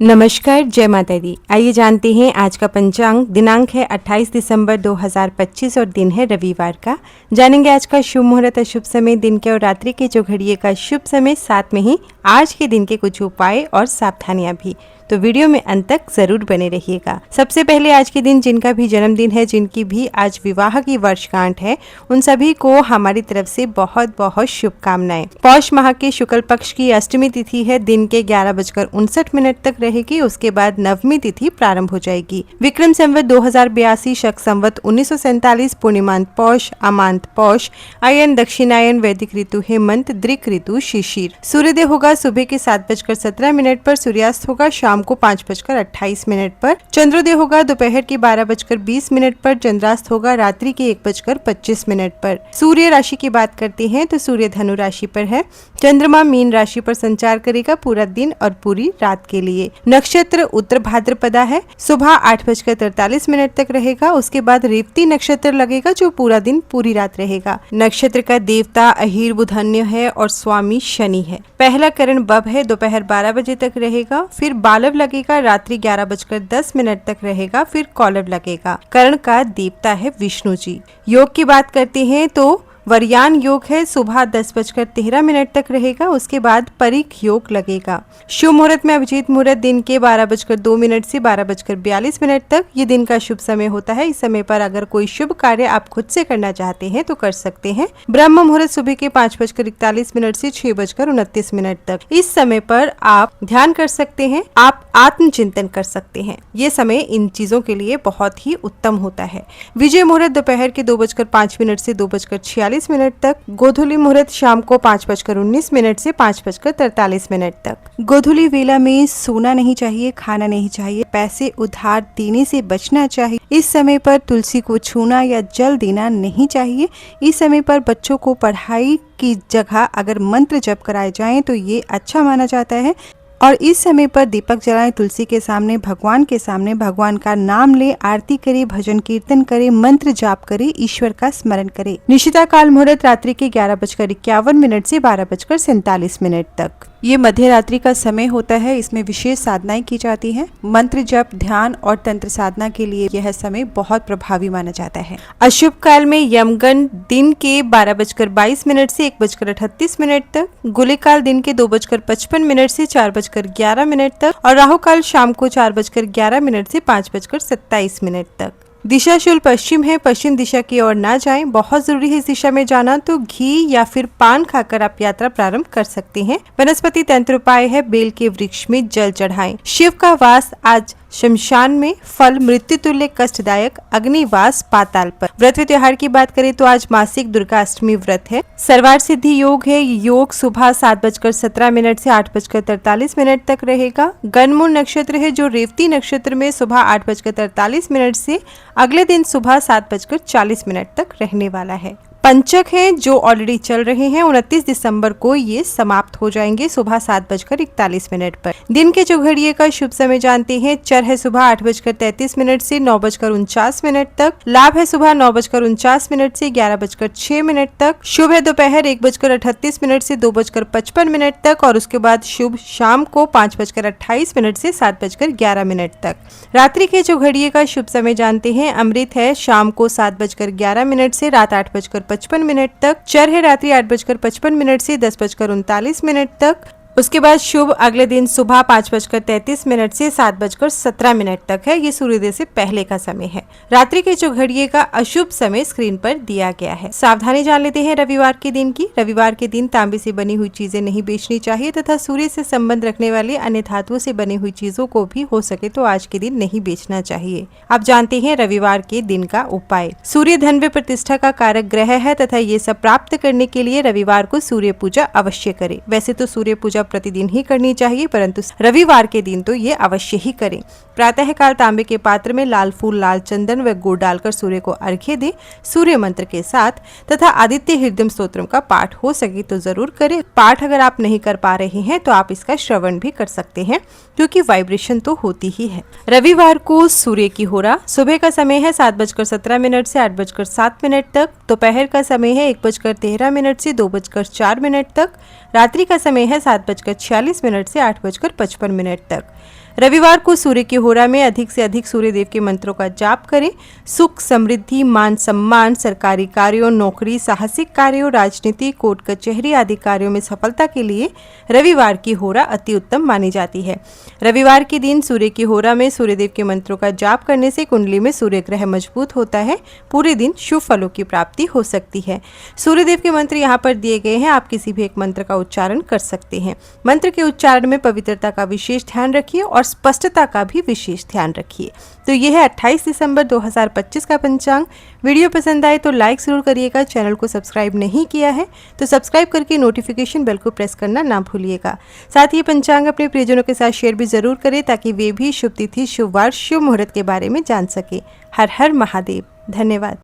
नमस्कार, जय माता दी। आइए जानते हैं आज का पंचांग। दिनांक है 28 दिसंबर 2025 और दिन है रविवार का। जानेंगे आज का शुभ मुहूर्त, अशुभ समय, दिन के और रात्रि के जो घड़िए का शुभ समय, साथ में ही आज के दिन के कुछ उपाय और सावधानियां भी। तो वीडियो में अंत तक जरूर बने रहिएगा। सबसे पहले आज के दिन जिनका भी जन्मदिन है, जिनकी भी आज विवाह की वर्षगांठ है, उन सभी को हमारी तरफ से बहुत बहुत शुभकामनाएं। पौष माह के शुक्ल पक्ष की अष्टमी तिथि है, दिन के 11:59 तक रहेगी। उसके बाद नवमी तिथि प्रारंभ हो जाएगी। विक्रम संवत 2082, शक संवत 1947, पूर्णिमांत पौष, अमांत पौष, अयन दक्षिणायन, वैदिक ऋतु हेमंत, दृक ऋतु शिशिर। सूर्योदय होगा सुबह के 7:17 पर, सूर्यास्त होगा शाम को 5:28 पर, चंद्रोदय होगा दोपहर के 12:20 पर, चंद्रास्त होगा रात्रि के 1:25 पर। सूर्य राशि की बात करते हैं तो सूर्य धनु राशि पर है। चंद्रमा मीन राशि पर संचार करेगा पूरा दिन और पूरी रात के लिए। नक्षत्र उत्तर भाद्रपदा है, सुबह 8:43 तक रहेगा। उसके बाद रेवती नक्षत्र लगेगा जो पूरा दिन पूरी रात रहेगा। नक्षत्र का देवता अहिर बुधन्य है और स्वामी शनि है। पहला करण बब है, दोपहर 12 बजे तक रहेगा। फिर बालव लगेगा, रात्रि 11:10 तक रहेगा। फिर कौलव लगेगा। कर्ण का देवता है विष्णु जी। योग की बात करते हैं तो वरयान योग है, सुबह 10:13 तक रहेगा। उसके बाद परिक योग लगेगा। शुभ मुहूर्त में अभिजीत मुहूर्त दिन के 12:02 से 12:42 तक ये दिन का शुभ समय होता है। इस समय पर अगर कोई शुभ कार्य आप खुद से करना चाहते हैं तो कर सकते हैं। ब्रह्म मुहूर्त सुबह के 5:41 से 6:29 तक। इस समय पर आप ध्यान कर सकते हैं, आप आत्मचिंतन कर सकते हैं। ये समय इन चीजों के लिए बहुत ही उत्तम होता है। विजय मुहूर्त दोपहर के 2:05 से 2:46 तक। गोधूली मुहूर्त शाम को 5:19 से 5:43 तक। गोधूली वेला में सोना नहीं चाहिए, खाना नहीं चाहिए, पैसे उधार देने से बचना चाहिए। इस समय पर तुलसी को छूना या जल देना नहीं चाहिए। इस समय पर बच्चों को पढ़ाई की जगह अगर मंत्र जप कराए जाएं तो ये अच्छा माना जाता है। और इस समय पर दीपक जलाएं तुलसी के सामने, भगवान के सामने, भगवान का नाम ले, आरती करे, भजन कीर्तन करे, मंत्र जाप करे, ईश्वर का स्मरण करे। निशिता काल मुहूर्त रात्रि के 11:51 से 12:47 तक। ये मध्य रात्रि का समय होता है। इसमें विशेष साधनाएं की जाती हैं। मंत्र जप, ध्यान और तंत्र साधना के लिए यह समय बहुत प्रभावी माना जाता है। अशुभ काल में यमगण दिन के 12:22 से 1:38 तक, गुलिकाल दिन के 2:55 से 4:11 तक और राहु काल शाम को 4:11 से 5:27 तक। दिशा शूल पश्चिम है, पश्चिम दिशा की ओर ना जाएं। बहुत जरूरी है इस दिशा में जाना, तो घी या फिर पान खाकर आप यात्रा प्रारंभ कर सकते हैं। वनस्पति तंत्र उपाय है, बेल के वृक्ष में जल चढ़ाएं। शिव का वास आज शमशान में, फल मृत्यु तुल्य कष्टदायक, अग्निवास पाताल पर। व्रत व त्योहार की बात करें तो आज मासिक दुर्गा अष्टमी व्रत है। सर्वार्थ सिद्धि योग है। योग सुबह 7:17 से 8:43 तक रहेगा। गणमूल नक्षत्र है जो रेवती नक्षत्र में सुबह 8:43 से अगले दिन सुबह 7:40 तक रहने वाला है। पंचक है जो ऑलरेडी चल रहे हैं। 29 दिसंबर को ये समाप्त हो जाएंगे सुबह 7:41 पर। दिन के जो घड़िए का शुभ समय जानते हैं। चर है सुबह 8:33 से 9:49 तक। लाभ है सुबह 9:49 से 11:06 तक। शुभ है दोपहर 1:38 से 2:55 तक और उसके बाद शुभ शाम को 5:28 से 7:11 तक। रात्रि के जो घड़िए का शुभ समय जानते हैं। अमृत है शाम को 7:11 से रात 8:55 तक। चर है रात्रि 8:55 से 10:39 तक। उसके बाद शुभ अगले दिन सुबह 5:33 से 7:17 तक है। ये सूर्योदय से पहले का समय है। रात्रि के जो घड़िए का अशुभ समय स्क्रीन पर दिया गया है। सावधानी जान लेते हैं रविवार के दिन की। रविवार के दिन तांबे से बनी हुई चीजें नहीं बेचनी चाहिए तथा सूर्य से संबंध रखने वाले अन्य धातुओं से बनी हुई चीजों को भी हो सके तो आज के दिन नहीं बेचना चाहिए। आप जानते हैं रविवार के दिन का उपाय। सूर्य धन व प्रतिष्ठा का कारक ग्रह है तथा ये सब प्राप्त करने के लिए रविवार को सूर्य पूजा अवश्य करे। वैसे तो सूर्य पूजा प्रतिदिन ही करनी चाहिए, परंतु रविवार के दिन तो ये अवश्य ही करें। प्रातः काल तांबे के पात्र में लाल फूल, लाल चंदन व गुड़ डालकर सूर्य को अर्घ्य दे, सूर्य मंत्र के साथ तथा आदित्य हृदय स्तोत्रम का पाठ हो सके तो जरूर करें। पाठ अगर आप नहीं कर पा रहे हैं तो आप इसका श्रवण भी कर सकते हैं, क्योंकि वाइब्रेशन तो होती ही है। रविवार को सूर्य की होरा सुबह का समय है 7:17 से 8:07 तक। दोपहर का समय है 1:13 से 2:04 तक। रात्रि का समय है 7:46 से 8:55 तक। रविवार को सूर्य की होरा में अधिक से अधिक सूर्य देव के मंत्रों का जाप करें। सुख, समृद्धि, मान सम्मान, सरकारी कार्यों, नौकरी, साहसिक कार्यों, राजनीति, कोर्ट कचहरी आदि कार्यों में सफलता के लिए रविवार की होरा अति उत्तम मानी जाती है। रविवार के दिन सूर्य की होरा में सूर्यदेव के मंत्रों का जाप करने से कुंडली में सूर्य ग्रह मजबूत होता है। पूरे दिन शुभ फलों की प्राप्ति हो सकती है। सूर्यदेव के मंत्र यहाँ पर दिए गए हैं, आप किसी भी एक मंत्र का उच्चारण कर सकते हैं। मंत्र के उच्चारण में पवित्रता का विशेष ध्यान रखिए और स्पष्टता का भी विशेष ध्यान रखिए। तो यह है 28 दिसंबर 2025 का पंचांग। वीडियो पसंद आए तो लाइक जरूर करिएगा। चैनल को सब्सक्राइब नहीं किया है तो सब्सक्राइब करके नोटिफिकेशन बेल को प्रेस करना ना भूलिएगा। साथ ही पंचांग अपने प्रियजनों के साथ शेयर भी जरूर करें ताकि वे भी शुभ तिथि, शुभ वार, शुभ मुहूर्त के बारे में जान सके। हर हर महादेव। धन्यवाद।